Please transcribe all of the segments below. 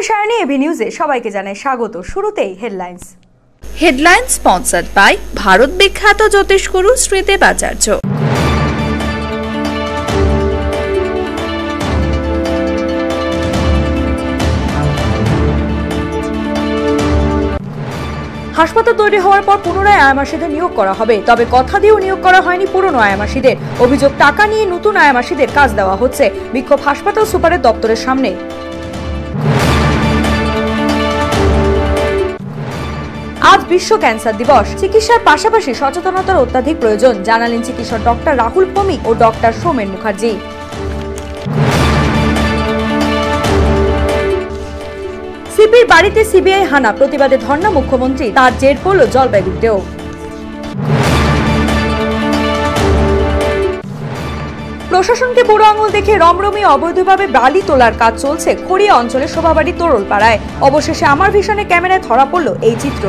আমি সায়নী, এবি নিউজে সবাইকে জানাই স্বাগত। শুরুতেই headlines. Headline sponsored by Bharat বিখ্যাত জ্যোতিষগুরু শ্রী দেবাচার্য। হাসপাতাল তৈরি হওয়ার পর পুনরায় আয়ামাসীদের নিয়োগ করা হবে, তবে কথা দিয়েও নিয়োগ করা হয়নি পুরনো আয়ামাসীদের। অভিযোগ, টাকা নিয়ে নতুন আয়ামাসীদের কাজ দেওয়া হচ্ছে। বিক্ষোভ হাসপাতাল সুপারের দপ্তরের সামনে। আজ বিশ্ব ক্যান্সার দিবস। চিকিৎসার পাশাপাশি সচেতনতার অত্যাধিক প্রয়োজন, জানালেন চিকিৎসক ডক্টর রাহুল ভৌমিক ও ডক্টর সোমেন মুখার্জি। সিপির বাড়িতে সিবিআই হানা, প্রতিবাদে ধর্ণা মুখ্যমন্ত্রী, তার জের পড়ল জলপাইগুড়িতেও। প্রশাসনকে বুড়ো আঙুল দেখে রমরমিয়ে অবৈধভাবে বালি তোলার কাজ চলছে খড়িয়া অঞ্চলের শোভাবাড়ি তোরলপাড়ায়। অবশেষে আমার ভিশনে ক্যামেরায় ধরা পড়ল এই চিত্র।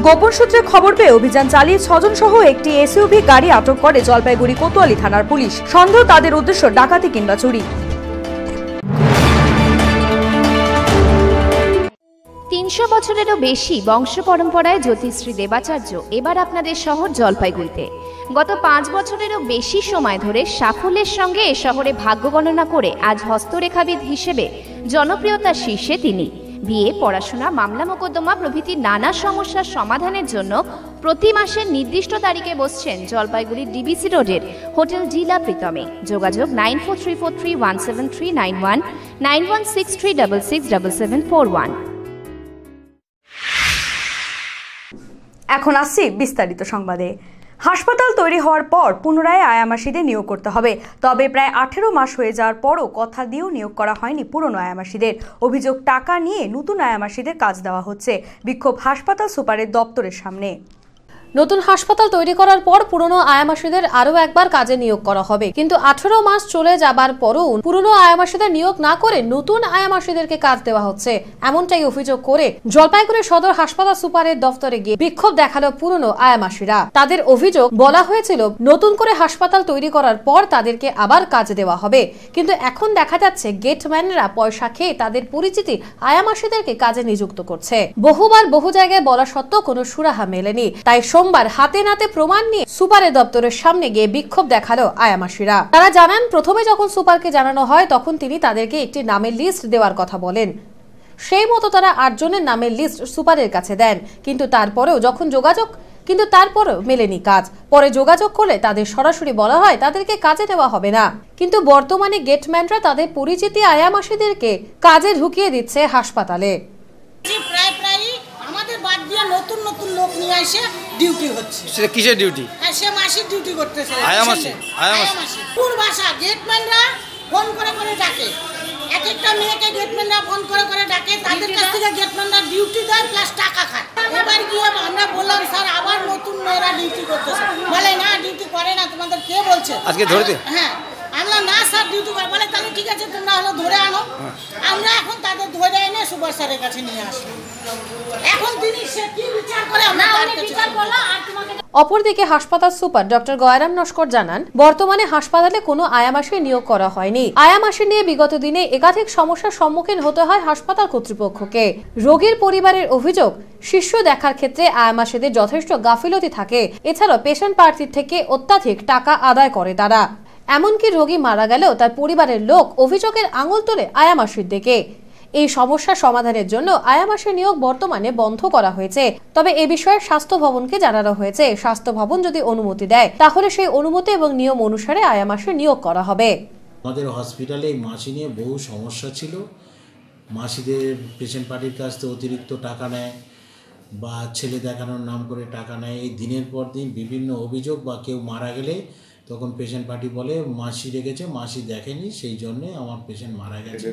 গোপন সূত্রে খবর পেয়ে অভিযান চালিয়ে 6 জন সহ একটি এসইউভি গাড়ি আটক করে জলপাইগুড়ি কোতোয়ালি থানার পুলিশ। সন্দেহ তাদের উদ্দেশ্য ডাকাতি কিংবা চুরি। 300 বছরেরও বেশি বংশ পরম্পরায় জ্যোতিশ্রী দেবাচার্য এবার আপনাদের শহর জলপাইগুড়িতে। গত 5 বছরেরও বেশি সময় ধরে সাফল্যের সঙ্গে এ শহরে ভাগ্য গণনা করে আজ হস্তরেখাবিদ হিসেবে জনপ্রিয়তার শীর্ষে তিনি। বিয়ে, পড়াশোনা, মামলা মোকদ্দমা প্রভৃতি নানা সমস্যার সমাধানের জন্য প্রতি মাসের নির্দিষ্ট তারিখে বসছেন জলপাইগুড়ি ডিবিসি রোডের হোটেল জিলা প্রীতমে। যোগাযোগ 9434317391 9163667741। এখন আসছি বিস্তারিত সংবাদে। হাসপাতাল তৈরি হওয়ার পর পুনরায় আয়ামাসীদের নিয়োগ করতে হবে, তবে প্রায় 18 মাস হয়ে যাওয়ার পরও কথা দিয়েও নিয়োগ করা হয়নি পুরনো আয়ামাসীদের। অভিযোগ, টাকা নিয়ে নতুন আয়ামাসীদের কাজ দেওয়া হচ্ছে। বিক্ষোভ হাসপাতাল সুপারের দপ্তরের সামনে। নতুন হাসপাতাল তৈরি করার পর পুরনো আয়ামাসীদের আরো একবার কাজে নিয়োগ করা হবে, কিন্তু 18 মাস চলে যাবার পরও পুরনো আয়ামাসীদের নিয়োগ না করে নতুন আয়ামাসীদেরকে কাজ দেওয়া হচ্ছে, এমনটাই অভিযোগ করে জলপাইগুড়ি সদর হাসপাতাল সুপারের দফতরে গিয়ে বিক্ষোভ দেখালো পুরনো আয়ামাসীরা। তাদের অভিযোগ, বলা হয়েছিল নতুন করে হাসপাতাল তৈরি করার পর তাদেরকে আবার কাজ দেওয়া হবে, কিন্তু এখন দেখা যাচ্ছে গেটম্যানরা পয়সা খেয়ে তাদের পরিচিতি আয়ামাসীদেরকে কাজে নিযুক্ত করছে। বহুবার বহু জায়গায় বলা সত্ত্বেও কোনো সুরাহা মেলেনি। তাই সোমবার হাতে নাতে প্রমাণ নিয়ে সুপারের দপ্তরের সামনে গিয়ে বিক্ষোভ দেখালো আয়ামাসীরা। তারা জানান, প্রথমে যখন সুপারকে জানানো হয় তখন তিনি তাদেরকে একটি নামের লিস্ট দেওয়ার কথা বলেন। সেই মতো তারা 8 জনের নামের লিস্ট সুপারের কাছে দেন, কিন্তু তারপরেও মেলেনি কাজ। পরে যোগাযোগ করলে তাদের সরাসরি বলা হয় তাদেরকে কাজে দেওয়া হবে না। কিন্তু বর্তমানে গেটম্যানরা তাদের পরিচিতি আয়ামাসীদেরকে কাজে ঢুকিয়ে দিচ্ছে হাসপাতালে। নতুন নতুন লোক নিয়ে এসে ডিউটি হচ্ছে। সেটা কিসের ডিউটি? সে মাসির ডিউটি করতেছে। আয়ামাসি পূর্বাশা গেটম্যানরা ফোন করে করে ডাকে, এক একটা মেয়েকে গেটম্যানরা ফোন করে করে ডাকে, তাদের কাছ থেকে গেটম্যানরা ডিউটি দেয় প্লাস টাকা খায়। এবার গিয়ে আমরা বললাম, স্যার আবার নতুন মেয়েরা ডিউটি করতেছে। বলে না, ডিউটি করে না, তোমাদের কে বলছে? আজকে ধরতে? হ্যাঁ, আমরা না স্যার ডিউটি করে। বলে তাহলে ঠিক আছে, তোমরা হলো ধরে আনো। আমরা এখন তাদের ধরে এনে সুভাষ স্যারের কাছে নিয়ে আসলাম। এখন তিনি সে কি বিচার করে আমরা তার কাছে বললাম। আর তোমাকে অপরদিকে হাসপাতাল সুপার ডক্টর গয়রাম নস্কর জানান, বর্তমানে হাসপাতালে কোনো আয়ামাসী নিয়োগ করা হয়নি। আয়ামাসী নিয়ে বিগত দিনে একাধিক সমস্যার সম্মুখীন হতে হয় হাসপাতাল কর্তৃপক্ষকে। রোগীর পরিবারের অভিযোগ, শিশু দেখার ক্ষেত্রে আয়ামাসীদের যথেষ্ট গাফিলতি থাকে। এছাড়াও পেশেন্ট প্রার্থীর থেকে অত্যাধিক টাকা আদায় করে তারা। এমনকি রোগী মারা গেলেও তার পরিবারের লোক অভিযোগের আঙুল তোলে আয়ামাসীর দিকে। এই সমস্যা সমাধানের জন্য আয়ামাসী নিয়োগ বর্তমানে বন্ধ করা হয়েছে, তবে এ বিষয়ে স্বাস্থ্য ভবনকে জানানো হয়েছে। স্বাস্থ্য ভবন যদি অনুমতি দেয় তাহলে সেই অনুমতি এবং নিয়ম অনুসারে আয়ামাসী নিয়োগ করা হবে। আমাদের হসপিটালে মাসি নিয়ে বহু সমস্যা ছিল। মাসিদের পেশেন্ট পার্টির কাছ থেকে অতিরিক্ত টাকা নেয় বা ছেলে দেখানোর নাম করে টাকা নেয়। এই দিনের পর দিন বিভিন্ন অভিযোগ, বা কেউ মারা গেলে তখন পেশেন্ট পার্টি বলে মাসি রেখেছে, মাসি দেখেনি, সেই জন্যে আমার পেশেন্ট মারা গেছে।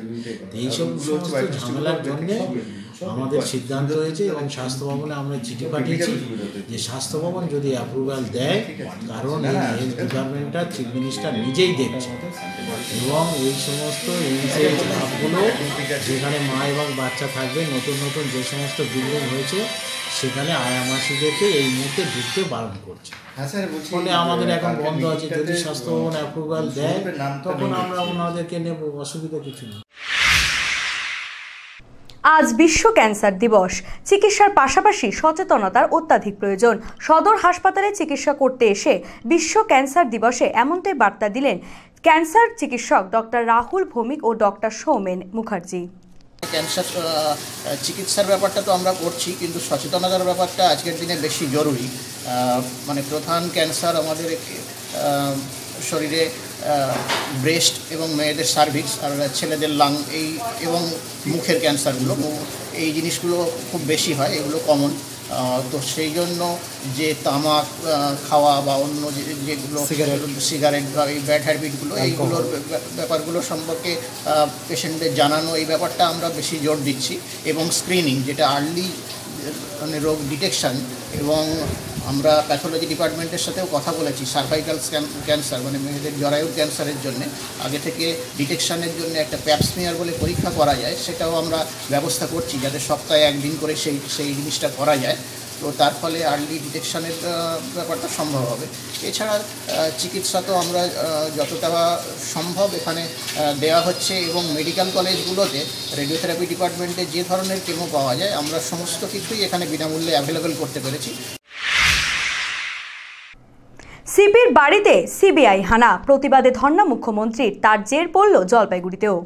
এইসব সমস্ত ঝামেলার জন্যে আমাদের সিদ্ধান্ত হয়েছে এবং স্বাস্থ্য ভবনে আমরা চিঠি পাঠিয়েছি যে স্বাস্থ্য ভবন যদি অ্যাপ্রুভাল দেয়, কারণ এই হেলথ ডিপার্টমেন্টটা চিফ মিনিস্টার নিজেই দেখছে, এবং এই সমস্ত ইনসিডেন্ট লাভগুলো যেখানে মা এবং বাচ্চা থাকবে, নতুন নতুন যে সমস্ত বিল্ডিং হয়েছে সেখানে আয়ামাসিদেরকে এই মুহূর্তে ঢুকতে বারণ করছে। ফলে আমাদের এখন বন্ধ আছে। যদি স্বাস্থ্য ভবন অ্যাপ্রুভাল দেয় তখন আমরা ওনাদেরকে নেব, অসুবিধা কিছু নেই। আজ বিশ্ব ক্যান্সার দিবস। চিকিৎসার পাশাপাশি সচেতনতার অত্যাধিক প্রয়োজন। সদর হাসপাতালে চিকিৎসা করতে এসে বিশ্ব ক্যান্সার দিবসে এমনটাই বার্তা দিলেন ক্যান্সার চিকিৎসক ডক্টর রাহুল ভৌমিক ও ডক্টর সৌমেন মুখার্জি। ক্যান্সার চিকিৎসার ব্যাপারটা তো আমরা করছি, কিন্তু সচেতনতার ব্যাপারটা আজকের দিনে বেশি জরুরি। মানে প্রধান ক্যান্সার আমাদের শরীরে ব্রেস্ট এবং মেয়েদের সার্ভিক্স, আর ছেলেদের লাং এবং মুখের ক্যান্সারগুলো, এই জিনিসগুলো খুব বেশি হয়, এগুলো কমন। তো সেই জন্য যে তামাক খাওয়া বা অন্য যেগুলো সিগারেট বা এই ব্যাড হ্যাবিটগুলো, এইগুলোর ব্যাপারগুলো সম্পর্কে পেশেন্টদের জানানো, এই ব্যাপারটা আমরা বেশি জোর দিচ্ছি। এবং স্ক্রিনিং, যেটা আর্লি মানে রোগ ডিটেকশান, এবং আমরা প্যাথোলজি ডিপার্টমেন্টের সাথেও কথা বলেছি সার্ভাইকাল ক্যান্সার মানে মেয়েদের জরায়ুর ক্যান্সারের জন্য আগে থেকে ডিটেকশানের জন্য একটা প্যাপস্মিয়ার বলে পরীক্ষা করা যায়, সেটাও আমরা ব্যবস্থা করছি যাতে সপ্তাহে একদিন করে সেই জিনিসটা করা যায়। তো তার ফলে আর্লি ডিটেকশানের ব্যাপারটা সম্ভব হবে। এছাড়া চিকিৎসা তো আমরা যতটা সম্ভব এখানে দেওয়া হচ্ছে, এবং মেডিকেল কলেজগুলোতে রেডিওথেরাপি ডিপার্টমেন্টে যে ধরনের কেমো পাওয়া যায় আমরা সমস্ত কিছুই এখানে বিনামূল্যে অ্যাভেলেবেল করতে পেরেছি। সিপির বাড়িতে সিবিআই হানা, প্রতিবাদে ধর্ণা মুখ্যমন্ত্রীর, তার জের পড়ল জলপাইগুড়িতেও।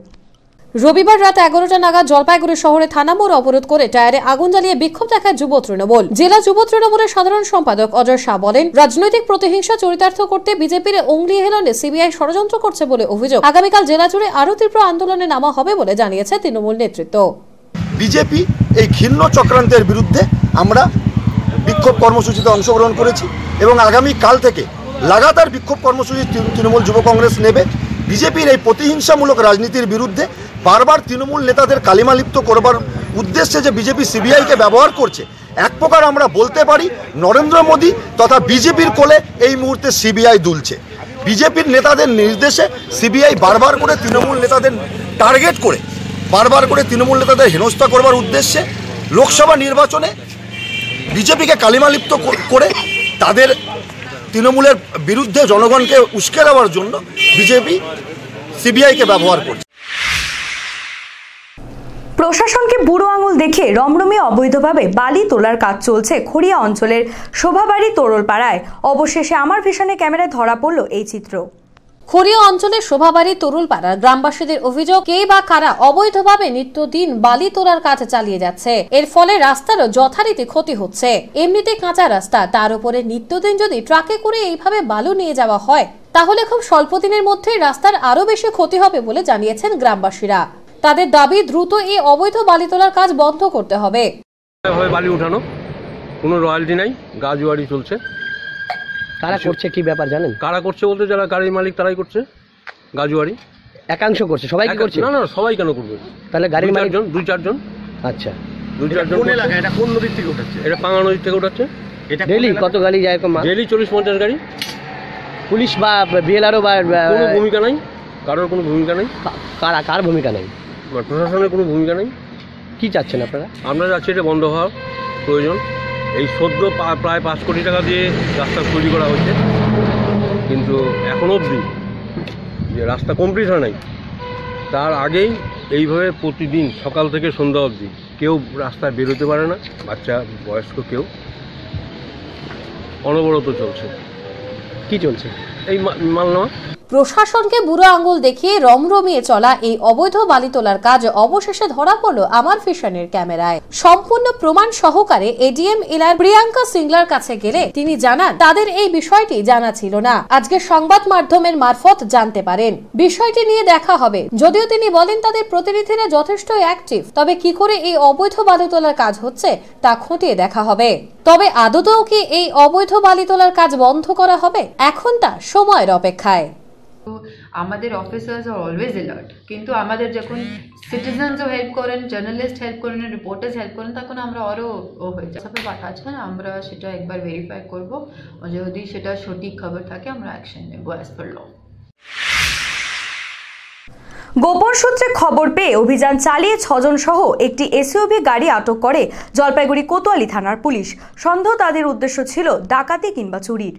রবিবার রাত 11টা নাগাদ জলপাইগুড়ি শহরে থানা মোড় অবরোধ করে টায়ারে আগুন জ্বালিয়ে বিক্ষোভ দেখায় যুব তৃণমূল। জেলা যুব তৃণমূলের সাধারণ সম্পাদক অজয় শাহ বলেন, রাজনৈতিক প্রতিহিংসা চরিতার্থ করতে বিজেপির অঙ্গলি হেলনে সিবিআই ষড়যন্ত্র করছে বলে অভিযোগ। আগামীকাল জেলা জুড়ে আরও তীব্র আন্দোলনে নামা হবে বলে জানিয়েছে তৃণমূল নেতৃত্ব। বিজেপি এই ঘৃণ্য চক্রান্তের বিরুদ্ধে আমরা বিক্ষোভ কর্মসূচিতে অংশগ্রহণ করেছি, এবং আগামীকাল থেকে লাগাতার বিক্ষোভ কর্মসূচি তৃণমূল যুব কংগ্রেস নেবে। বিজেপির এই প্রতিহিংসামূলক রাজনীতির বিরুদ্ধে বারবার তৃণমূল নেতাদের কালিমালিপ্ত করবার উদ্দেশ্যে যে বিজেপি সিবিআইকে ব্যবহার করছে, এক প্রকার আমরা বলতে পারি নরেন্দ্র মোদী তথা বিজেপির কোলে এই মুহূর্তে সিবিআই দুলছে। বিজেপির নেতাদের নির্দেশে সিবিআই বারবার করে তৃণমূল নেতাদের টার্গেট করে, বারবার করে তৃণমূল নেতাদের হেনস্থা করবার উদ্দেশ্যে লোকসভা নির্বাচনে বিজেপিকে কালিমালিপ্ত করে তাদের তৃণমূলের বিরুদ্ধে জনগণকে উস্কে দেওয়ার জন্য বিজেপি সিবিআইকে ব্যবহার করছে। প্রশাসনকে বুড়ো আঙুল দেখে রমরমে অবৈধভাবে বালি তোলার কাজ চলছে খড়িয়া অঞ্চলের শোভাবাড়ি তোরলপাড়ায়। অবশেষে আমার ভিশনে ক্যামেরায় ধরা পড়ল এই চিত্র। খড়িয়া অঞ্চলের শোভাবাড়ি তোরুলপাড়ার গ্রামবাসীদের অভিযোগ, কে বা কারা অবৈধভাবে নিত্যদিন বালি তোলার কাজ চালিয়ে যাচ্ছে। এর ফলে রাস্তারও যথারীতি ক্ষতি হচ্ছে। এমনিতে কাঁচা রাস্তা, তার উপরে নিত্যদিন যদি ট্রাকে করে এইভাবে বালু নিয়ে যাওয়া হয় তাহলে খুব স্বল্প দিনের মধ্যেই রাস্তার আরো বেশি ক্ষতি হবে বলে জানিয়েছেন গ্রামবাসীরা। তাদের দাবি, দ্রুত এই অবৈধ বালি তোলার কাজ বন্ধ করতে হবে। বালি উঠানো, কোনো রয়্যালটি নাই, গাজুয়ারি চলছে। কারা করছে কি ব্যাপার জানেন? কারা করছে বলতে যারা গাড়ির মালিক তারাই করছে, গাজুয়ারি একাংশ করছে, সবাই কি করছে? না না, সবাই কেন করবে? তাহলে গাড়ির মালিক দুই চারজন। আচ্ছা, দুই চারজন। কোন এলাকা এটা? কোন নদীর থেকে উঠাচ্ছে? এটা পাঙ্গা নদীর থেকে উঠাচ্ছে। এটা ডেইলি কত গাড়ি যায়? ডেইলি 40-50 গাড়ি। পুলিশ বা বিএলআরও বা কোনো ভূমিকা নাই, কারোর কোনো ভূমিকা নেই। কার ভূমিকা নেই? প্রশাসনের কোনো ভূমিকা নেই। কি চাচ্ছেন আপনারা? আমরা চাচ্ছি এটা বন্ধ হওয়া প্রয়োজন। এই সদ্য প্রায় 5 কোটি টাকা দিয়ে রাস্তা তৈরি করা হয়েছে, কিন্তু এখনও অবধি যে রাস্তা কমপ্লিট হয় নাই। তার আগেই এইভাবে প্রতিদিন সকাল থেকে সন্ধ্যা অবধি কেউ রাস্তায় বেরোতে পারে না, বাচ্চা বয়স্ক কেউ, অনবরত চলছে। কি চলছে? এই মাল নেওয়া। প্রশাসনকে বুড়ো আঙুল দেখিয়ে রমরমিয়ে চলা এই অবৈধ বালি তোলার কাজ অবশেষে ধরা পড়ল আমার ভিশনের ক্যামেরায়। সম্পূর্ণ প্রমাণ সহকারে এডিএম এলার প্রিয়াঙ্কা সিংলার কাছে গেলে তিনি জানান, তাদের এই বিষয়টি জানা ছিল না, আজকে সংবাদ মাধ্যমের মারফত জানতে পারেন। বিষয়টি নিয়ে দেখা হবে। যদিও তিনি বলেন তাদের প্রতিনিধিরা যথেষ্ট অ্যাক্টিভ, তবে কি করে এই অবৈধ বালি তোলার কাজ হচ্ছে তা খতিয়ে দেখা হবে। তবে আদতেও কি এই অবৈধ বালি তোলার কাজ বন্ধ করা হবে, এখন তা সময়ের অপেক্ষায়। আমাদের অফিসার্স আর অলওয়েজ অ্যালার্ট, কিন্তু আমাদের যখন সিটিজেন্সও হেল্প করেন, জার্নালিস্ট হেল্প করেন, রিপোর্টার্স হেল্প করেন, তখন আমরা আরও হয়ে যায়। সবাই পাঠাচ্ছেন, আমরা সেটা একবার ভেরিফাই করব, যদি সেটা সঠিক খবর থাকে আমরা অ্যাকশন নেব অ্যাজ পার ল। গোপন সূত্রে খবর পেয়ে অভিযান চালিয়ে 6 জন সহ একটি এসইউভি গাড়ি আটক করে জলপাইগুড়ি কোতোয়ালি থানার পুলিশ। সন্দেহ তাদের উদ্দেশ্য ছিল ডাকাতি কিংবা চুরির।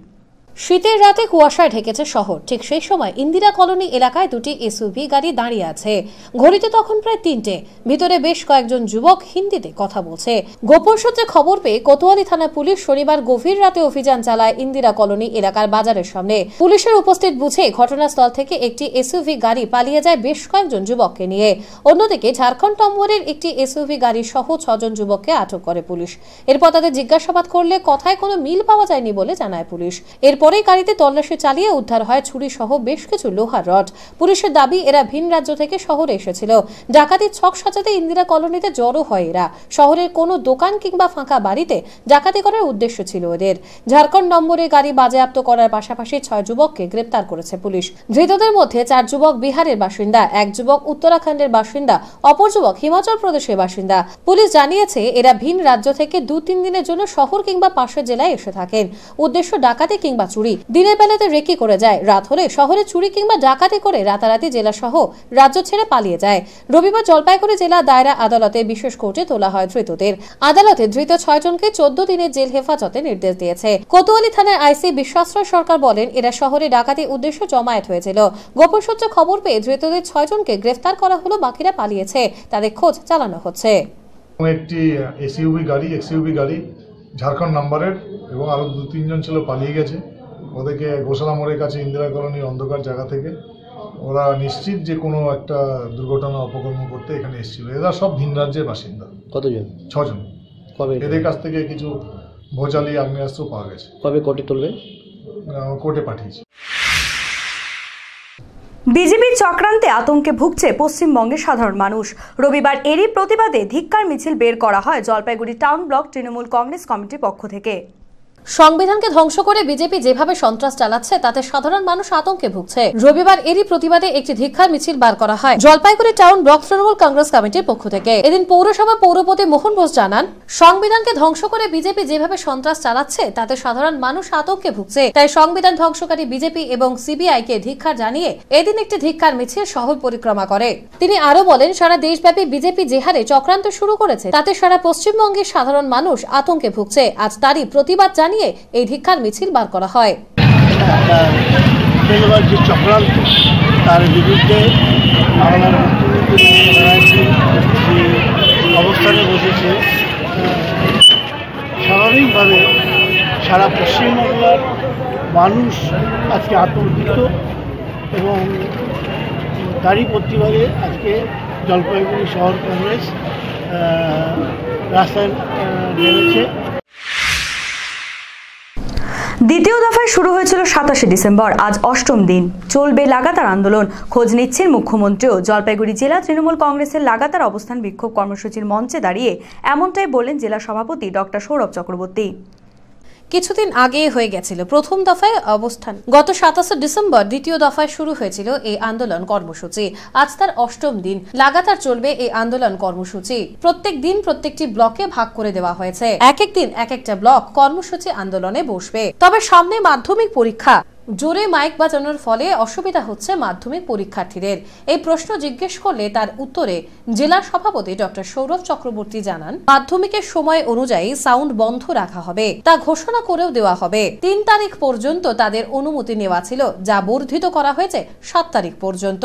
শীতের রাতে কুয়াশায় ঢেকেছে শহর। ঠিক সেই সময় ইন্দিরা কলোনি এলাকায় দুটি এসইউভি গাড়ি দাঁড়িয়ে আছে। ঘড়িতে তখন প্রায় 3টে। ভিতরে বেশ কয়েকজন যুবক হিন্দিতে কথা বলছে। গোপন সূত্রে খবর পেয়ে কোতোয়ালি থানা পুলিশ শনিবার গভীর রাতে অভিযান চালায় ইন্দিরা কলোনি এলাকার বাজারের সামনে। পুলিশের উপস্থিত বুঝে ঘটনাস্থল থেকে একটি এসইউভি গাড়ি পালিয়ে যায় বেশ কয়েকজন যুবককে নিয়ে। অন্যদিকে ঝাড়খণ্ড নম্বরের একটি এসইউভি গাড়ি সহ 6জন যুবককে আটক করে পুলিশ। এরপর তাদের জিজ্ঞাসাবাদ করলে কথায় কোনো মিল পাওয়া যায়নি বলে জানায় পুলিশ। এরপরেই গাড়িতে তল্লাশি চালিয়ে উদ্ধার হয় ছুরি সহ বেশ কিছু লোহার রড। পুলিশের দাবি এরা ভিন রাজ্য থেকে শহরে এসেছিল। ডাকাতির ছক সাজাতে ইন্দিরা কলোনিতে জড়ো হয় এরা। শহরের কোনো দোকান কিংবা ফাঁকা বাড়িতে ডাকাতি করার উদ্দেশ্য ছিল এদের। ঝাড়খণ্ড নম্বরে গাড়ি বাজেয়াপ্ত করার পাশাপাশি 6 যুবককে গ্রেপ্তার করেছে পুলিশ। ধৃতদের মধ্যে 4 যুবক বিহারের বাসিন্দা, 1 যুবক উত্তরাখণ্ডের বাসিন্দা, অপর যুবক হিমাচল প্রদেশের বাসিন্দা। পুলিশ জানিয়েছে এরা ভিন রাজ্য থেকে 2-3 দিনের জন্য শহর কিংবা পাশের জেলায় এসে থাকেন। উদ্দেশ্য ডাকাতি কিংবা চুরি। দিনের বেলাতে রেকি করে যায়, রাত হলে শহরে চুরি কিংবা ডাকাতি করে রাতারাতি জেলা সহ রাজ্য ছেড়ে পালিয়ে যায়। রবিবার জলপাইগুড়ি জেলা দায়রা আদালতে বিশেষ কোর্টে তোলা হয় ধৃতদের। আদালতে ধৃত 6 জনকে 14 দিনের জেল হেফাজতে নির্দেশ দিয়েছে। কোতোয়ালি থানার আইসি বিশ্বাশ্রয় সরকার বলেন এরা শহরে ডাকাতি উদ্দেশ্য জমায়েত হয়েছিল। গোপন সূত্রে খবর পেয়ে ধৃতদের 6 জনকে গ্রেফতার করা হলো, বাকিরা পালিয়েছে। তাদের খোঁজ চালানো হচ্ছে। একটি এক্সইউভি গাড়ি ঝাড়খণ্ড নম্বরের এবং আরো 2-3 জন ছিল পালিয়ে গেছে। ওদেরকে গোশালা মোড়ের কাছে ইন্দিরা কলোনির অন্ধকার জায়গা থেকে ওরা নিশ্চিত যে কোনো একটা দুর্ঘটনা অপকর্ম করতে এখানে এসেছিল। এরা সব ভিন রাজ্যের বাসিন্দা। কতজন? 6 জন। কবে এদের কাছ থেকে কিছু ভোজালি আগ্নেয়াস্ত্র পাওয়া গেছে। কবে কোর্টে তুলবে? কোর্টে পাঠিয়েছে। বিজেপির চক্রান্তে আতঙ্কে ভুগছে পশ্চিমবঙ্গের সাধারণ মানুষ। রবিবার এরই প্রতিবাদে ধিক্কার মিছিল বের করা হয় জলপাইগুড়ি টাউন ব্লক তৃণমূল কংগ্রেস কমিটির পক্ষ থেকে। সংবিধানকে ধ্বংস করে বিজেপি যেভাবে সন্ত্রাস চালাচ্ছে তাতে সাধারণ মানুষ আতঙ্কে ভুগছে। রবিবার এরই প্রতিবাদে একটি ধিক্কার মিছিল বার করা হয় জলপাইগুড়ি টাউন ব্লক তৃণমূল কংগ্রেস কমিটির পক্ষ থেকে। এদিন পৌরসভা পৌরপতি মোহন বোস জানান, সংবিধানকে ধ্বংস করে বিজেপি যেভাবে সন্ত্রাস চালাচ্ছে তাতে সাধারণ মানুষ আতঙ্কে ভুগছে। তাই সংবিধান ধ্বংসকারী বিজেপি এবং সিবিআই কে ধিক্কার জানিয়ে এদিন একটি ধিক্কার মিছিল শহর পরিক্রমা করে। তিনি আরো বলেন, সারা দেশব্যাপী বিজেপি যে হারে চক্রান্ত শুরু করেছে তাতে সারা পশ্চিমবঙ্গের সাধারণ মানুষ আতঙ্কে ভুগছে। আজ তারই প্রতিবাদ জানিয়ে এই ধিক্কার মিছিল বার করা হয়। যে চক্রান্ত তার বিরুদ্ধে অবস্থানে বসেছে, স্বাভাবিকভাবে সারা পশ্চিমবাংলার মানুষ আজকে আতঙ্কিত এবং তারই প্রতিবাদে আজকে জলপাইগুড়ি শহর কংগ্রেস রাস্তায় নেমেছে। দ্বিতীয় দফায় শুরু হয়েছিল 27 ডিসেম্বর। আজ 8ম দিন। চলবে লাগাতার আন্দোলন। খোঁজ নিচ্ছেন মুখ্যমন্ত্রীও। জলপাইগুড়ি জেলা তৃণমূল কংগ্রেসের লাগাতার অবস্থান বিক্ষোভ কর্মসূচির মঞ্চে দাঁড়িয়ে এমনটাই বলেন জেলা সভাপতি ডক্টর সৌরভ চক্রবর্তী। কিছুদিন আগে হয়ে গেছিল প্রথম দফায় অবস্থান। গত 27 ডিসেম্বর দ্বিতীয় দফায় শুরু হয়েছিল এই আন্দোলন কর্মসূচি। আজ তার 8ম দিন। লাগাতার চলবে এই আন্দোলন কর্মসূচি। প্রত্যেক দিন প্রত্যেকটি ব্লকে ভাগ করে দেওয়া হয়েছে। এক এক দিন এক একটা ব্লক কর্মসূচি আন্দোলনে বসবে। তবে সামনে মাধ্যমিক পরীক্ষা। জোরে মাইক বাজানোর ফলে অসুবিধা হচ্ছে মাধ্যমিক পরীক্ষার্থীদের। এই প্রশ্ন জিজ্ঞেস করলে তার উত্তরে জেলা সভাপতি ডক্টর সৌরভ চক্রবর্তী জানান, মাধ্যমিকের সময় অনুযায়ী সাউন্ড বন্ধ রাখা হবে, তা ঘোষণা করেও দেওয়া হবে। 3 তারিখ পর্যন্ত তাদের অনুমতি নেওয়া ছিল, যা বর্ধিত করা হয়েছে 7 তারিখ পর্যন্ত।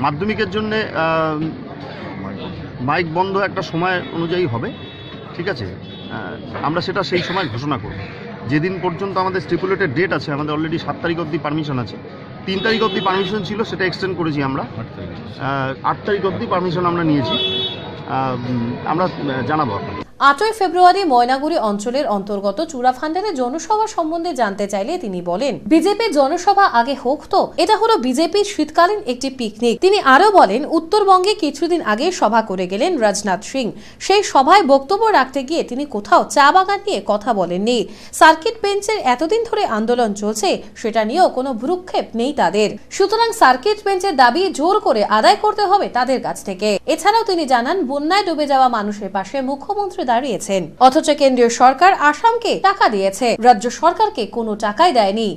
মাধ্যমিকের জন্য মাইক বন্ধ একটা সময় অনুযায়ী হবে, ঠিক আছে। আমরা সেটা সেই সময় ঘোষণা করব। যেদিন পর্যন্ত আমাদের স্টিপুলেটেড ডেট আছে, আমাদের অলরেডি 7 তারিখ অবধি পারমিশন আছে। 3 তারিখ অবধি পারমিশন ছিল, সেটা এক্সটেন্ড করেছি আমরা। 8 তারিখ অবধি পারমিশন আমরা নিয়েছি। আমরা জানাবো আপনাকে। 8ই ফেব্রুয়ারি ময়নাগুড়ি অঞ্চলের অন্তর্গত চূড়াফান্ডারে জনসভা সম্বন্ধে জানতে চাইলে তিনি বলেন, বিজেপির জনসভা আগে হোক তো, এটা হলো বিজেপির শীতকালীন একটি পিকনিক। তিনি আরো বলেন, উত্তরবঙ্গে কিছুদিন আগে সভা করে গেলেন রাজনাথ সিং। সেই সভায় বক্তব্য রাখতে গিয়ে তিনি কোথাও চা বাগান নিয়ে কথা বলেননি। সার্কিট বেঞ্চের এতদিন ধরে আন্দোলন চলছে, সেটা নিয়েও কোনো ভ্রুক্ষেপ নেই তাদের। সুতরাং সার্কিট বেঞ্চের দাবি জোর করে আদায় করতে হবে তাদের কাছ থেকে। এছাড়াও তিনি জানান, বন্যায় ডুবে যাওয়া মানুষের পাশে মুখ্যমন্ত্রী দাঁড়িয়েছেন, অথচ কেন্দ্রীয় সরকার আসামকে টাকা দিয়েছে, রাজ্য সরকারকে কোনো টাকাই দেয়নি।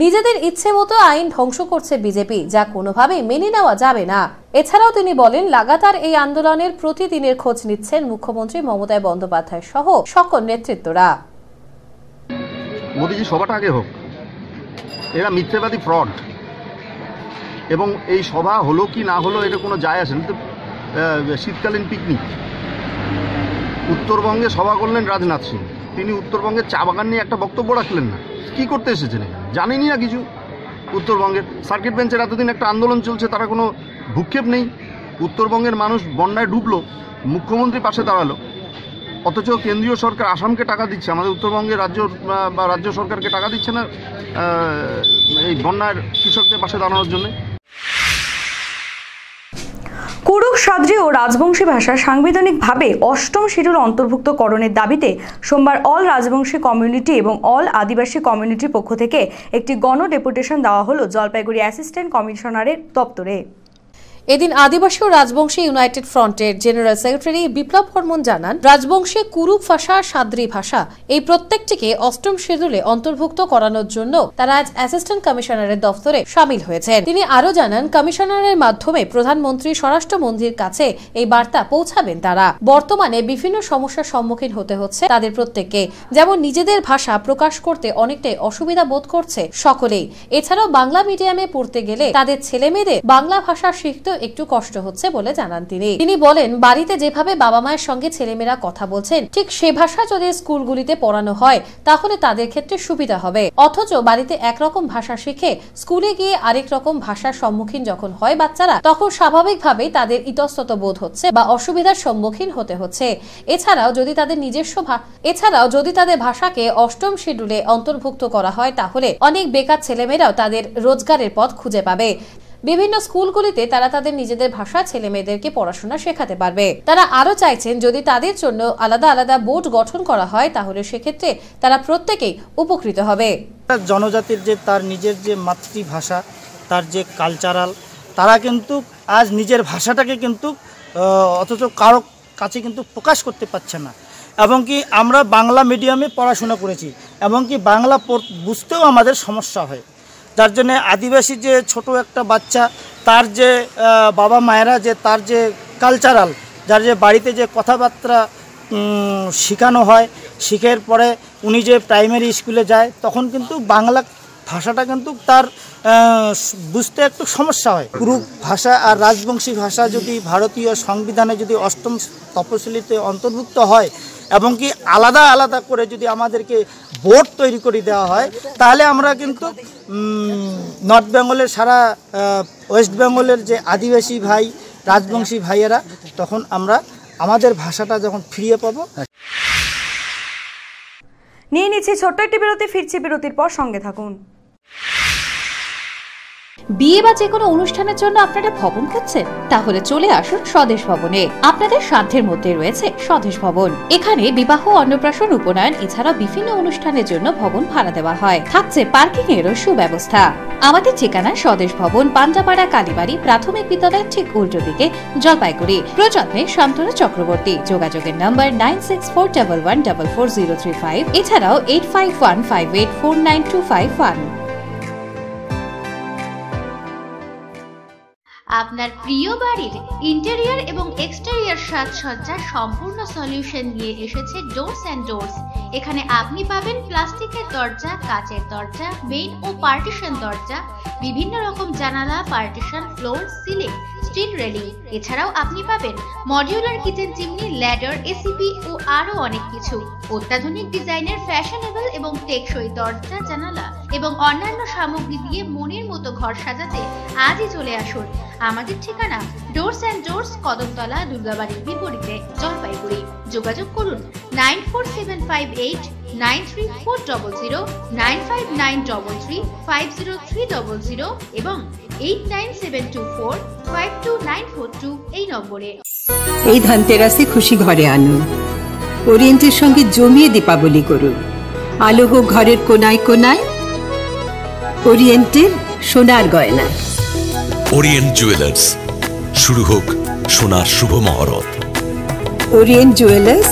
নিজেদের ইচ্ছে মতো আইন ধ্বংস করছে বিজেপি, যা কোনোভাবেই মেনে নেওয়া যাবে না। এছাড়াও তিনি বলেন, লাগাতার এই আন্দোলনের প্রতিদিনের খোঁজ নিচ্ছেন মুখ্যমন্ত্রী মমতা বন্দ্যোপাধ্যায় সহ সকল নেতৃত্বরা। মোদীজি সভাটা আগে হোক, এরা মিথ্যেবাদী, ফ্রড। এবং এই সভা হলো কি না হলো এটা কোনো যায় আসে না। তো শীতকালীন পিকনিক, উত্তরবঙ্গে সভা করলেন রাজনাথ সিং, তিনি উত্তরবঙ্গের চা বাগান নিয়ে একটা বক্তব্য রাখলেন না। কি করতে এসেছেন এখানে? জানেনই না কিছু। উত্তরবঙ্গের সার্কিট বেঞ্চের এতদিন একটা আন্দোলন চলছে, তারা কোনো ভূক্ষেপ নেই। উত্তরবঙ্গের মানুষ বন্যায় ডুবলো, মুখ্যমন্ত্রী পাশে দাঁড়ালো, অথচ কেন্দ্রীয় সরকার আসামকে টাকা দিচ্ছে, আমাদের উত্তরবঙ্গের রাজ্য সরকারকে টাকা দিচ্ছে না এই বন্যার কৃষকদের পাশে দাঁড়ানোর জন্য। কুড়ুখ, সাদ্রি ও রাজবংশী ভাষা সাংবিধানিকভাবে ৮ম শিডিউল অন্তর্ভুক্তকরণের দাবিতে সোমবার অল রাজবংশী কমিউনিটি এবং অল আদিবাসী কমিউনিটির পক্ষ থেকে একটি গণ ডেপুটেশন দেওয়া হলো জলপাইগুড়ি অ্যাসিস্ট্যান্ট কমিশনারের দপ্তরে। এদিন আদিবাসী ও রাজবংশী ইউনাইটেড ফ্রন্টের জেনারেল সেক্রেটারি বিপ্লব বর্মন জানান, রাজবংশী, কুরুক ভাষা, সাদ্রি ভাষা এই প্রত্যেকটিকে ৮ম শিডিউলে অন্তর্ভুক্ত করানোর জন্য তারা আজ অ্যাসিস্ট্যান্ট কমিশনারের দফতরে সামিল হয়েছেন। তিনি আরো জানান, কমিশনারের মাধ্যমে প্রধানমন্ত্রী, স্বরাষ্ট্রমন্ত্রীর কাছে এই বার্তা পৌঁছাবেন তারা। বর্তমানে বিভিন্ন সমস্যার সম্মুখীন হতে হচ্ছে তাদের প্রত্যেককে, যেমন নিজেদের ভাষা প্রকাশ করতে অনেকটাই অসুবিধা বোধ করছে সকলেই। এছাড়াও বাংলা মিডিয়ামে পড়তে গেলে তাদের ছেলে মেয়েদের বাংলা ভাষা শিখতে একটু কষ্ট হচ্ছে বলে জানান তিনি বলেন, বাড়িতে যেভাবে বাবা মায়ের সঙ্গে ছেলেমেয়েরা কথা বলছেন ঠিক সে ভাষা যদি স্কুলগুলিতে পড়ানো হয় তাহলে তাদের ক্ষেত্রে সুবিধা হবে। অথচ বাড়িতে একরকম ভাষা শিখে স্কুলে গিয়ে আরেক রকম ভাষার সম্মুখীন যখন হয় বাচ্চারা, তখন স্বাভাবিকভাবেই তাদের ইতস্তত বোধ হচ্ছে বা অসুবিধার সম্মুখীন হতে হচ্ছে। এছাড়াও যদি তাদের ভাষাকে ৮ম শিডিউলে অন্তর্ভুক্ত করা হয় তাহলে অনেক বেকার ছেলেমেয়েরাও তাদের রোজগারের পথ খুঁজে পাবে। বিভিন্ন স্কুলগুলিতে তারা তাদের নিজেদের ভাষা ছেলে মেয়েদেরকে পড়াশোনা শেখাতে পারবে। তারা আরো চাইছেন যদি তাদের জন্য আলাদা আলাদা বোর্ড গঠন করা হয় তাহলে সেক্ষেত্রে তারা প্রত্যেকেই উপকৃত হবে। জনজাতির যে তার নিজের যে মাতৃভাষা, তার যে কালচারাল, তারা কিন্তু আজ নিজের ভাষাটাকে কিন্তু অথচ কারো কাছে কিন্তু প্রকাশ করতে পারছে না। এবং কি আমরা বাংলা মিডিয়ামে পড়াশোনা করেছি এবং কি বাংলা বুঝতেও আমাদের সমস্যা হয়, যার জন্যে আদিবাসী যে ছোট একটা বাচ্চা, তার যে বাবা মায়েরা যে তার যে কালচারাল, যার যে বাড়িতে যে কথাবার্তা শেখানো হয়, শিখের পরে উনি যে প্রাইমারি স্কুলে যায় তখন কিন্তু বাংলা ভাষাটা কিন্তু তার বুঝতে একটু সমস্যা হয়। কুরুক ভাষা আর রাজবংশী ভাষা যদি ভারতীয় সংবিধানে যদি ৮ম তফসিলিতে অন্তর্ভুক্ত হয় এবং কি আলাদা আলাদা করে যদি আমাদেরকে বোর্ড তৈরি করে দেওয়া হয় তাহলে আমরা কিন্তু নর্থ বেঙ্গলের সারা ওয়েস্ট বেঙ্গলের যে আদিবাসী ভাই, রাজবংশী ভাইয়েরা, তখন আমরা আমাদের ভাষাটা যখন ফিরিয়ে পাবো। নিয়ে নিচ্ছি ছোট্ট একটি বিরতি, ফিরছি বিরতির পর, সঙ্গে থাকুন। বিয়ে বা যে কোনো অনুষ্ঠানের জন্য আপনারা ভবন খুঁজছেন? তাহলে চলে আসুন স্বদেশ ভবনে। আপনাদের সাধ্যের মধ্যে রয়েছে স্বদেশ ভবন। এখানে বিবাহ, অন্নপ্রাশন, উপনয়ন এছাড়া বিভিন্ন অনুষ্ঠানের জন্য ভবন ভাড়া দেওয়া হয়। থাকছে পার্কিং এরও সুব্যবস্থা। আমাদের ঠিকানা স্বদেশ ভবন, পান্ডাপাড়া, কালীবাড়ি প্রাথমিক বিদ্যালয়ের ঠিক উল্টো দিকে, জলপাইগুড়ি। প্রযত্নে শান্তনু চক্রবর্তী। যোগাযোগের নম্বর 9641144035, এছাড়াও 8515849251। আপনার প্রিয় বাড়ির ইন্টেরিয়র এবং এক্সটেরিয়র সাজসজ্জার সম্পূর্ণ সলিউশন নিয়ে এসেছে ডোরস অ্যান্ড ডোরস। এখানে আপনি পাবেন প্লাস্টিকের দরজা, কাচের দরজা, মেইন ও পার্টিশন দরজা, বিভিন্ন রকম জানালা, partition, floor, ceiling, steel railing. এছাড়াও আপনি পাবেন modular kitchen chimney, ladder, ACP ও আরো অনেক কিছু। অত্যাধুনিক ডিজাইনের ফ্যাশনেবল এবং টেকসই দরজা, জানালা এবং অন্যান্য সামগ্রী দিয়ে মনের মতো ঘর সাজাতে আজই চলে আসুন। আমাদের ঠিকানা ডোরস অ্যান্ড ডোরস, কদমতলা, দুর্গাবাড়ির বিপরীতে, জলপাইগুড়ি। যোগাযোগ করুন 9478934000, 9593350300 এবং 8972452942 এই নম্বরে। এই ধনতেরাসে খুশি ঘরে আনুন, ওরিয়েন্টের সঙ্গে জমিয়ে দীপাবলি করুন। আলো হোক ঘরের কোনায় কোনায়, ওরিয়েন্টের সোনার গয়না। ওরিয়েন্ট জুয়েলার্স, শুরু হোক সোনার শুভ মহরত। ওরিয়েন্ট জুয়েলার্স,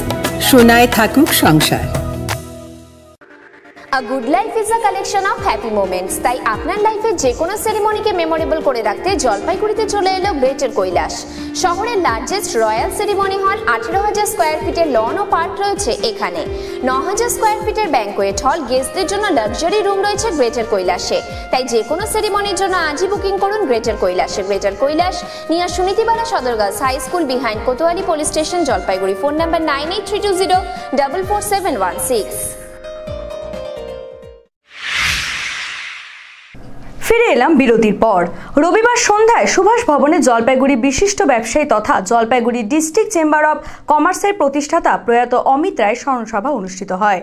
সোনায় থাকুক সংসার। A good life is a collection of happy moments. তাই আপনার লাইফের যে কোনো সেরিমনিকে মেমোরেবল করে রাখতে জলপাইগুড়িতে চলে এলো গ্রেটার কৈলাস। শহরের লার্জেস্ট রয়্যাল সেরিমনি হল 18,000 স্কয়ার ফিটের লন ও পার্ক রয়েছে এখানে। 9,000 স্কয়ার ফিটের ব্যাংকোয়েট হল, গেস্টদের জন্য লাক্সারি রুম রয়েছে গ্রেটার কৈলাসে। তাই যে কোনো সেরিমনির জন্য আজই বুকিং করুন গ্রেটার কৈলাসে। Greater Kailash near Sunitibala Sadar girls high school behind Kotwali police station, Jalpaiguri. Phone number 9832044716। ফিরে এলাম বিরতির পর। রবিবার সন্ধ্যায় সুভাষ ভবনে জলপাইগুড়ি বিশিষ্ট ব্যবসায়ী তথা জলপাইগুড়ি ডিস্ট্রিক্ট চেম্বার অব কমার্সের প্রতিষ্ঠাতা প্রয়াত অমিত রায় স্মরণসভা অনুষ্ঠিত হয়।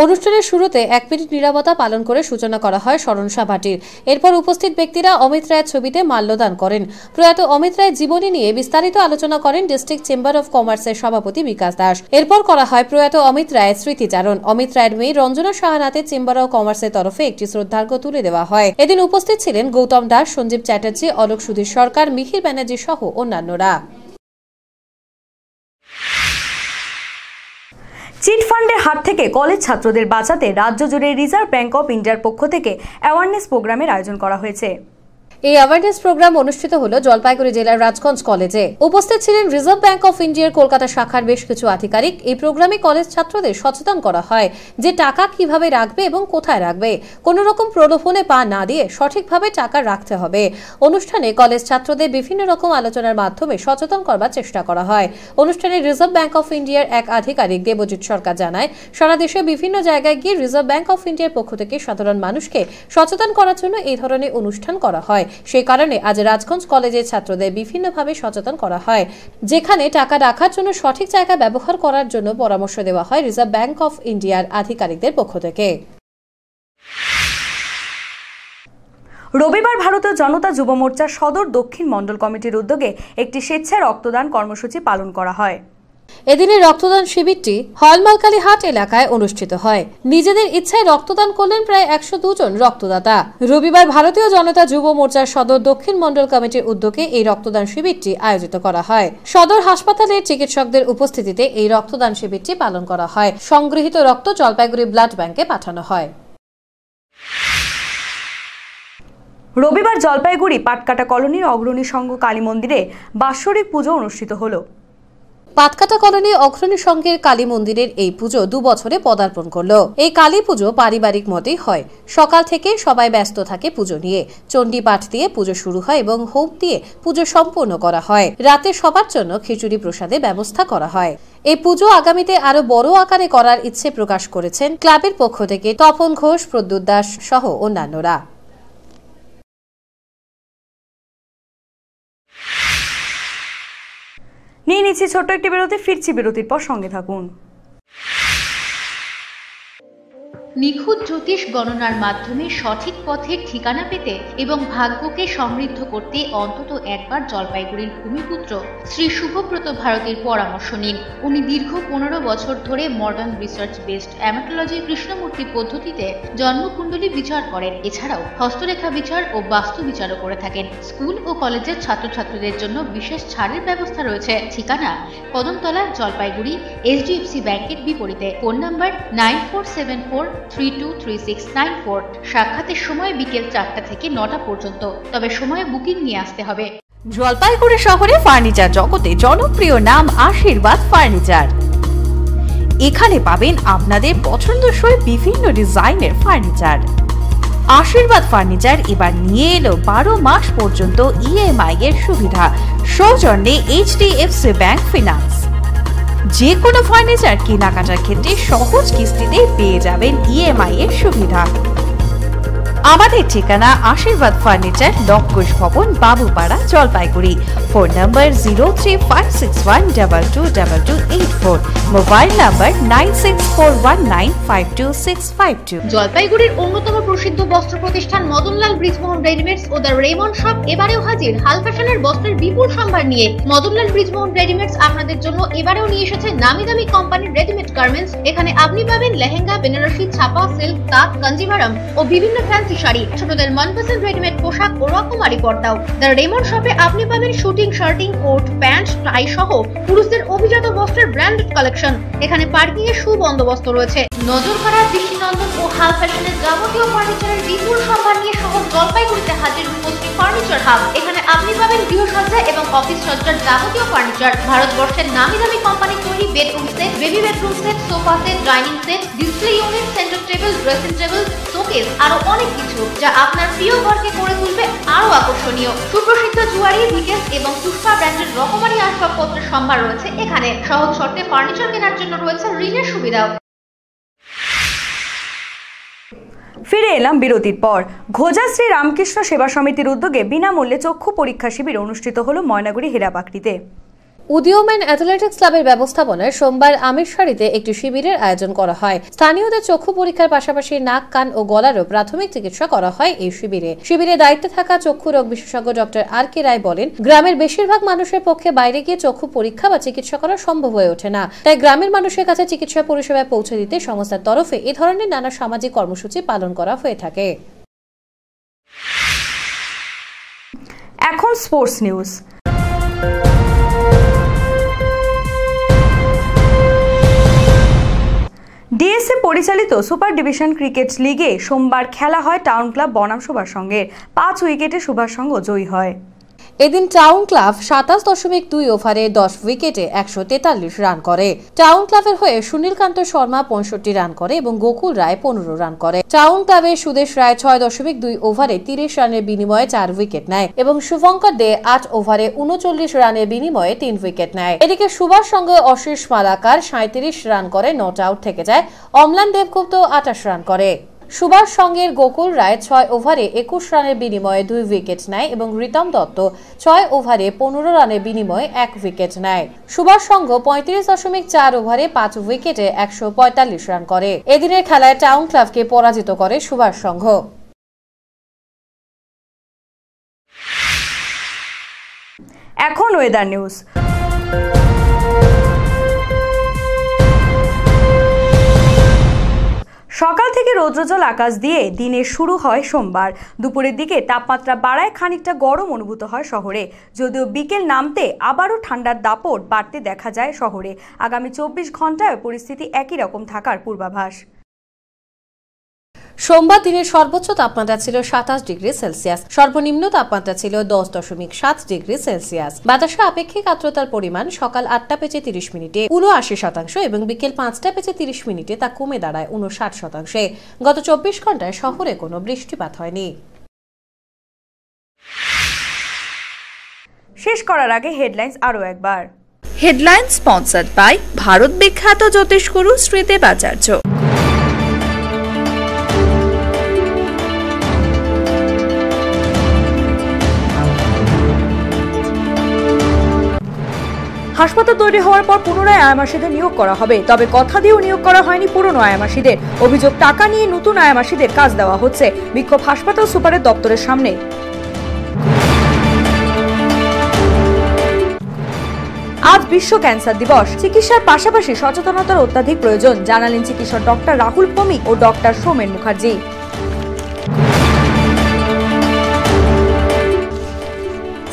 অনুষ্ঠানের শুরুতে 1 মিনিট নীরবতা পালন করে সূচনা করা হয় স্মরণ সভাটির। এরপর উপস্থিত ব্যক্তিরা অমিত রায়ের ছবিতে মাল্যদান করেন। প্রয়াত অমিত রায়ের জীবনী নিয়ে বিস্তারিত আলোচনা করেন ডিস্ট্রিক্ট চেম্বার অব কমার্সের সভাপতি বিকাশ দাস। এরপর করা হয় প্রয়াত অমিত রায়ের স্মৃতিচারণ। অমিত রায়ের মেয়ে রঞ্জনা সাহানাতে চেম্বার অব কমার্সের তরফে একটি শ্রদ্ধার্ঘ্য তুলে দেওয়া হয়। এদিন উপস্থিত ছিলেন গৌতম দাস, সঞ্জীব চ্যাটার্জি, অলোক সুধীর সরকার, মিহির ব্যানার্জি সহ অন্যান্যরা। চিটফান্ডের হাত থেকে কলেজ ছাত্রদের বাঁচাতে রাজ্য জুড়ে রিজার্ভ ব্যাংক অফ ইন্ডিয়ার পক্ষ থেকে অ্যাওয়ারনেস প্রোগ্রামের আয়োজন করা হয়েছে। এই অ্যাওয়ারনেস প্রোগ্রাম অনুষ্ঠিত হলো জলপাইগুড়ি জেলার রাজগঞ্জ কলেজে। উপস্থিত ছিলেন রিজার্ভ ব্যাংক অফ ইন্ডিয়ার কলকাতা শাখার বেশ কিছু আধিকারিক। এই প্রোগ্রামে কলেজ ছাত্রদের সচেতন করা হয় যে টাকা কিভাবে রাখবে এবং কোথায় রাখবে। কোনো রকম প্রলোভনে পা না দিয়ে সঠিকভাবে টাকা রাখতে হবে। অনুষ্ঠানে কলেজ ছাত্রদের বিভিন্ন রকম আলোচনার মাধ্যমে সচেতন করবার চেষ্টা করা হয়। অনুষ্ঠানে রিজার্ভ ব্যাংক অফ ইন্ডিয়ার এক আধিকারিক দেবজিৎ সরকার জানায়, সারা দেশে বিভিন্ন জায়গায় গিয়ে রিজার্ভ ব্যাংক অফ ইন্ডিয়ার পক্ষ থেকে সাধারণ মানুষকে সচেতন করার জন্য এই ধরনের অনুষ্ঠান করা হয়। সেই কারণে আজ রাজগঞ্জ কলেজের ছাত্রদের বিভিন্নভাবে সচেতন করা হয়, যেখানে টাকা রাখার জন্য সঠিক জায়গা ব্যবহার করার জন্য পরামর্শ দেওয়া হয় রিজার্ভ ব্যাংক অফ ইন্ডিয়ার আধিকারিকদের পক্ষ থেকে। রবিবার ভারতীয় জনতা যুব মোর্চার সদর দক্ষিণ মণ্ডল কমিটির উদ্যোগে একটি স্বেচ্ছায় রক্তদান কর্মসূচি পালন করা হয়। এদিনের রক্তদান শিবিরটি হলমালকালীহাট এলাকায় অনুষ্ঠিত হয়। নিজেদের ইচ্ছায় রক্তদান করলেন প্রায় 102 জন রক্তদাতা। রবিবার ভারতীয় জনতা যুব মোর্চার সদর দক্ষিণ মণ্ডল কমিটির উদ্যোগে এই রক্তদান শিবিরটি আয়োজিত করা হয়। সদর হাসপাতালের চিকিৎসকদের উপস্থিতিতে এই রক্তদান শিবিরটি পালন করা হয়। সংগৃহীত রক্ত জলপাইগুড়ি ব্লাড ব্যাংকে পাঠানো হয়। রবিবার জলপাইগুড়ি পাটকাটা কলোনির অগ্রণী সংঘ কালী মন্দিরে বাৎসরিক পুজো অনুষ্ঠিত হলো। পাটকাটা কলোনি অগ্রণী সংঘের কালী মন্দিরের এই পুজো 2 বছরে পদার্পণ করলো। এই কালী পুজো পারিবারিক মতেই হয়। সকাল থেকে সবাই ব্যস্ত থাকে পুজো নিয়ে। চণ্ডী পাঠ দিয়ে পুজো শুরু হয় এবং হোম দিয়ে পুজো সম্পূর্ণ করা হয়। রাতে সবার জন্য খিচুড়ি প্রসাদের ব্যবস্থা করা হয়। এই পুজো আগামীতে আরো বড় আকারে করার ইচ্ছে প্রকাশ করেছেন ক্লাবের পক্ষ থেকে তপন ঘোষ, প্রদ্যুৎ দাস সহ অন্যান্যরা। নিয়ে নিচ্ছি ছোট্ট একটি বিরতি, ফিরছি বিরতির পর, সঙ্গে থাকুন। নিখুঁত জ্যোতিষ গণনার মাধ্যমে সঠিক পথের ঠিকানা পেতে এবং ভাগ্যকে সমৃদ্ধ করতে অন্তত একবার জলপাইগুড়ির ভূমিপুত্র শ্রী শুভব্রত ভারতীর পরামর্শ নিন। উনি দীর্ঘ 15 বছর ধরে মডার্ন রিসার্চ বেসড অ্যামাটোলজি কৃষ্ণমূর্তি পদ্ধতিতে জন্মকুণ্ডলী বিচার করেন। এছাড়াও হস্তরেখা বিচার ও বাস্তু বিচারও করে থাকেন। স্কুল ও কলেজের ছাত্রছাত্রীদের জন্য বিশেষ ছাড়ের ব্যবস্থা রয়েছে। ঠিকানা কদমতলা, জলপাইগুড়ি, HDFC ব্যাংকের বিপরীতে। Phone number 9474323694। সাক্ষাতের সময় বিকেল 4টা থেকে 9টা পর্যন্ত, তবে সময় বুকিং নিয়ে আসতে হবে। জলপাইগুড়ি শহরে ফার্নিচার জগতে জনপ্রিয় নাম আশীর্বাদ ফার্নিচার। এখানে পাবেন আপনাদের পছন্দসই বিভিন্ন ডিজাইনের ফার্নিচার। আশীর্বাদ ফার্নিচার এবার নিয়ে এলো 12 মাস পর্যন্ত EMI এর সুবিধা, সৌজন্যে HDFC ব্যাংক ফিনান্স। যে কোনো ফার্নিচার কেনাকাটার ক্ষেত্রে সহজ কিস্তিতে পেয়ে যাবেন EMI এর সুবিধা। আমাদের ঠিকানা আশীর্বাদ ফার্নিচার, লক্ষোষ ভবন, Babupara, Jalpaiguri. Phone number 0356122284, mobile number 9641952652। জলপাইগুড়ির অন্যতম প্রসিদ্ধ বস্ত্র প্রতিষ্ঠান মদনলাল ব্রিজমোহন রেডিমেডস ও দ্য রেমন্ড শপ এবারেও হাজির হাল ফ্যাশনের বস্ত্রের বিপুল সম্ভার নিয়ে। মদনলাল ব্রিজমোহন রেডিমেডস আপনাদের জন্য এবারেও নিয়ে এসেছে নামি দামি কোম্পানির রেডিমেড গার্মেন্টস। এখানে আপনি পাবেন লেহেঙ্গা, বেনারসি, ছাপা, সিল্ক, তাঁত, কাঞ্জিভারাম ও বিভিন্ন ফ্যান্সি বেনারসি শাড়ি, ছোটদের মনপসন্দ রেডিমেড পোশাক ও রকমারি পর্দাও। দ্য রেমন্ড শপে আপনি পাবেন শুটিং, শার্টিং, কোট, প্যান্ট, টাই সহ পুরুষদের অভিজাত বস্ত্রের ব্র্যান্ডেড কালেকশন। এখানে পার্কিং এর সুবন্দোবস্ত রয়েছে। নজর কাড়ার দৃষ্টিনন্দন ও হাল ফ্যাশনের যাবতীয় ফার্নিচারের বিপুল সম্ভার নিয়ে শহর জলপাইগুড়িতে হাজির রূপশ্রী ফার্নিচার হাব। এখানে আপনি পাবেন গৃহসজ্জা এবং অফিস সজ্জার যাবতীয় ফার্নিচার, ভারতবর্ষের নামি দামি কোম্পানি তৈরি bedroom set, baby bedroom set, sofa set, dining set, display unit, centre table, dressing table, showcase, আরো অনেক কিছু যা আপনার প্রিয় ঘরকে করে তুলবে আরো আকর্ষণীয়। সুপ্রসিদ্ধ জুয়ারি, ভিকেস এবং পুষ্পা ব্র্যান্ডের রকমারি আসবাবপত্রের সম্ভার রয়েছে এখানে। সহজ শর্তে ফার্নিচার কেনার জন্য রয়েছে ঋণের সুবিধাও। ফিরে এলাম বিরতির পর। ঘোজা শ্রী রামকৃষ্ণ সেবা সমিতির উদ্যোগে বিনামূল্যে চক্ষু পরীক্ষা শিবির অনুষ্ঠিত হলো ময়নাগুড়ি হীরাবাকড়িতে। উদীয়মান অ্যাথলেটিক্স ক্লাবের ব্যবস্থাপনায় সোমবার আমিরশাড়িতে একটি শিবিরের আয়োজন করা হয়। স্থানীয়দের চক্ষু পরীক্ষার পাশাপাশি নাক, কান ও গলারও প্রাথমিক চিকিৎসা করা হয় এই শিবিরে দায়িত্বে থাকা চক্ষু রোগ বিশেষজ্ঞ ডক্টর আর কে রায় বলেন, গ্রামের বেশিরভাগ মানুষের পক্ষে বাইরে গিয়ে চক্ষু পরীক্ষা বা চিকিৎসা করা সম্ভব হয়ে ওঠে না। তাই গ্রামের মানুষের কাছে চিকিৎসা পরিষেবা পৌঁছে দিতে সংস্থার তরফে এ ধরনের নানা সামাজিক কর্মসূচি পালন করা হয়ে থাকে। এখন স্পোর্টস নিউজ। ডিএসএ পরিচালিত সুপার ডিভিশন ক্রিকেট লিগে সোমবার খেলা হয় টাউন ক্লাব বনাম সুভাষ সংঘের। 5 উইকেটে সুভাষ সংঘ জয়ী হয়। এদিন টাউন ক্লাব 27.2 ওভারে 10 উইকেটে 143 রান করে। টাউন ক্লাবের হয়ে সুনীলকান্ত শর্মা 65 রান করে এবং গোকুল রায় 15 রান করে। টাউন ক্লাবের সুদেশ রায় 6.2 ওভারে 30 রানের বিনিময়ে 4 উইকেট নেয় এবং শুভঙ্কর দে 8 ওভারে 39 রানের বিনিময়ে 3 উইকেট নেয়। এদিকে সুভাষ সংঘ অশিস মালাকার 37 রান করে নট আউট থেকে যায়। অম্লান দেবগুপ্ত 28 রান করে। সুভাষ সংঘের গোকুল রায় 6 ওভারে 21 রানের বিনিময়ে 2 উইকেট নেয় এবং রিতম দত্ত 6 ওভারে 15 রানের বিনিময়ে 1 উইকেট নেয়। সুভাষ সংঘ 35.4 ওভারে 5 উইকেটে 145 রান করে। এদিনের খেলায় টাউন ক্লাবকে পরাজিত করে সুভাষ সংঘ। এখন ওয়েদার নিউজ। সকাল থেকে রৌদ্রোজ্জ্বল আকাশ দিয়ে দিনের শুরু হয় সোমবার। দুপুরের দিকে তাপমাত্রা বাড়ায়, খানিকটা গরম অনুভূত হয় শহরে। যদিও বিকেল নামতে আবারও ঠান্ডার দাপট বাড়তে দেখা যায় শহরে। আগামী 24 ঘন্টায় পরিস্থিতি একই রকম থাকার পূর্বাভাস। সোমবার দিনের সর্বোচ্চ তাপমাত্রা ছিল 27 ডিগ্রি সেলসিয়াস, সর্বনিম্ন তাপমাত্রা ছিল 10.7 ডিগ্রি সেলসিয়াস। বাতাসে আপেক্ষিক আর্দ্রতার পরিমাণ সকাল 8টা বেজে 30 মিনিটে 79% এবং বিকেল 5টা বেজে 30 মিনিটে তা কমে দাঁড়ায় 59%। গত 24 ঘন্টায় শহরে কোনো বৃষ্টিপাত হয়নি। শেষ করার আগে হেডলাইন্স আরও একবার। হেডলাইন স্পন্সর্ড বাই ভারত বিখ্যাত জ্যোতিষগুরু শ্রী দেবাচার্য। হাসপাতাল তৈরি হওয়ার পর পুনরায় আয়ামাসীদের নিয়োগ করা হবে, তবে কথা দিয়েও নিয়োগ করা হয়নি পুরনো আয়ামাসীদের। অভিযোগ, টাকা নিয়ে নতুন আয়ামাসীদের কাজ দেওয়া হচ্ছে। বিক্ষোভ হাসপাতাল সুপারের দপ্তরের সামনে। আজ বিশ্ব ক্যান্সার দিবস। চিকিৎসার পাশাপাশি সচেতনতার অত্যাধিক প্রয়োজন, জানালেন চিকিৎসক ডক্টর রাহুল ভৌমিক ও ডক্টর সোমেন মুখার্জি।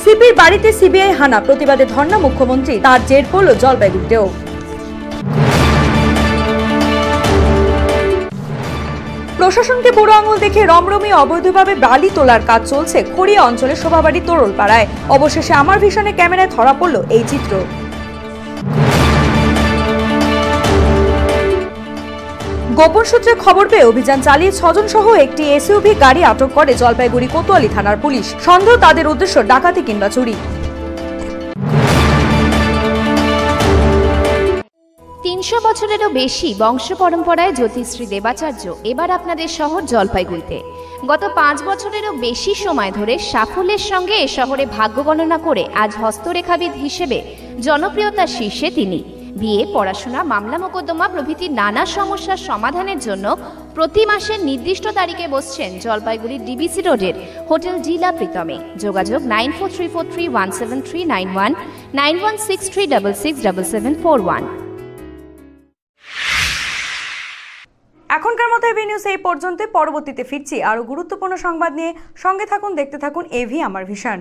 সিপির বাড়িতে সিবিআই হানা, প্রতিবাদে ধর্ণা মুখ্যমন্ত্রী, তার জের পড়ল জলপাইগুড়িতেও। প্রশাসনকে বুড়ো আঙুল দেখে রমরমিয়ে অবৈধভাবে বালি তোলার কাজ চলছে খড়িয়া অঞ্চলের শোভাবাড়ি তোরলপাড়ায়। অবশেষে আমার ভিশনে ক্যামেরায় ধরা পড়ল এই চিত্র। গোপন সূত্রে খবর পেয়ে অভিযান চালিয়ে 6 জন সহ একটি এসইউভি গাড়ি আটক করে জলপাইগুড়ি কোতোয়ালি থানার পুলিশ। সন্দেহ তাদের উদ্দেশ্য ডাকাতি কিংবা চুরি। 300 বছরেরও বেশি বংশ পরম্পরায় জ্যোতিশ্রী দেবাচার্য এবার আপনাদের শহর জলপাইগুড়িতে। গত 5 বছরেরও বেশি সময় ধরে সাফল্যের সঙ্গে এ শহরে ভাগ্য গণনা করে আজ হস্তরেখাবিদ হিসেবে জনপ্রিয়তার শীর্ষে তিনি। বিয়ে, পড়াশোনা, মামলা মোকদ্দমা প্রভৃতি নানা সমস্যার সমাধানের জন্য প্রতি মাসের নির্দিষ্ট তারিখে বসছেন জলপাইগুড়ি ডিবিসি রোডের হোটেল জিলা প্রীতমে। যোগাযোগ 9434317391 9163667741। এখনকার মতো এই নিউজ নিউজ এই পর্যন্ত। পরবর্তীতে ফিরছি আরো গুরুত্বপূর্ণ সংবাদ নিয়ে। সঙ্গে থাকুন, দেখতে থাকুন এভি আমার ভিশন।